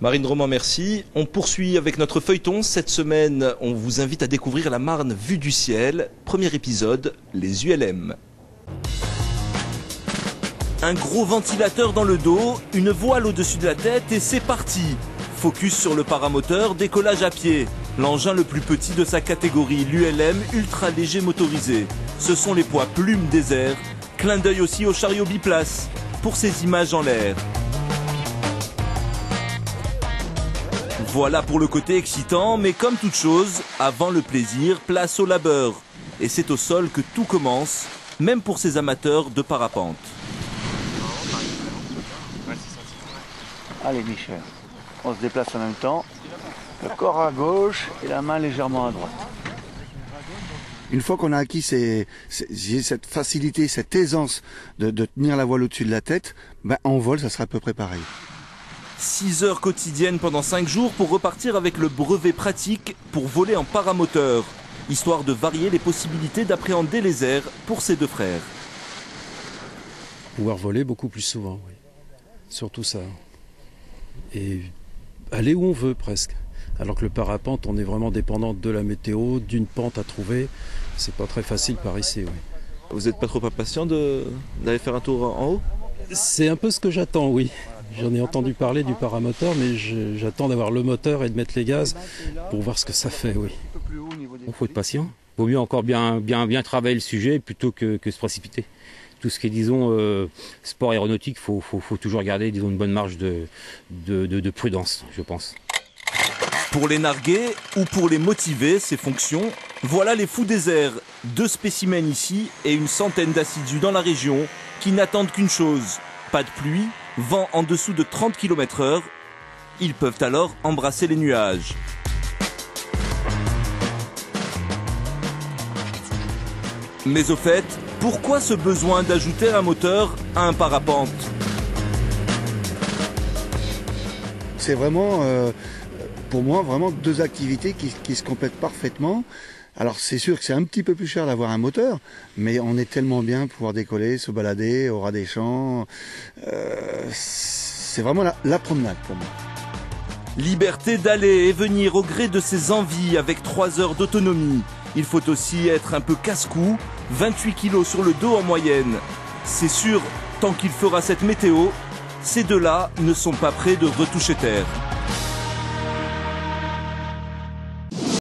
Marine Roman, merci. On poursuit avec notre feuilleton. Cette semaine, on vous invite à découvrir la Marne vue du ciel. Premier épisode, les ULM. Un gros ventilateur dans le dos, une voile au-dessus de la tête et c'est parti. Focus sur le paramoteur, décollage à pied. L'engin le plus petit de sa catégorie, l'ULM ultra léger motorisé. Ce sont les poids plumes des airs. Clin d'œil aussi au chariot biplace pour ces images en l'air. Voilà pour le côté excitant, mais comme toute chose, avant le plaisir, place au labeur. Et c'est au sol que tout commence, même pour ces amateurs de parapente. Allez Michel, on se déplace en même temps. Le corps à gauche et la main légèrement à droite. Une fois qu'on a acquis cette facilité, cette aisance de tenir la voile au-dessus de la tête, en vol ça sera à peu près pareil. 6 heures quotidiennes pendant 5 jours pour repartir avec le brevet pratique pour voler en paramoteur, histoire de varier les possibilités d'appréhender les airs pour ces deux frères. Pouvoir voler beaucoup plus souvent, oui. Surtout ça. Et aller où on veut presque. Alors que le parapente, on est vraiment dépendant de la météo, d'une pente à trouver. C'est pas très facile par ici, oui. Vous n'êtes pas trop impatient d'aller faire un tour en haut? C'est un peu ce que j'attends, oui. J'en ai entendu parler du paramoteur, mais j'attends d'avoir le moteur et de mettre les gaz pour voir ce que ça fait, oui. Il faut être patient. Il vaut mieux encore bien travailler le sujet plutôt que se précipiter. Tout ce qui est, disons, sport aéronautique, faut toujours garder, disons, une bonne marge de prudence, je pense. Pour les narguer ou pour les motiver, ces fonctions, voilà les fous des airs. 2 spécimens ici et une centaine d'assidus dans la région qui n'attendent qu'une chose. Pas de pluie, vent en dessous de 30 km/h. Ils peuvent alors embrasser les nuages. Mais au fait, pourquoi ce besoin d'ajouter un moteur à un parapente? C'est vraiment, pour moi, vraiment 2 activités qui se complètent parfaitement. Alors c'est sûr que c'est un petit peu plus cher d'avoir un moteur, mais on est tellement bien de pouvoir décoller, se balader au ras des champs. C'est vraiment la promenade pour moi. Liberté d'aller et venir au gré de ses envies avec 3 heures d'autonomie. Il faut aussi être un peu casse-cou, 28 kilos sur le dos en moyenne. C'est sûr, tant qu'il fera cette météo, ces deux-là ne sont pas prêts de retoucher terre.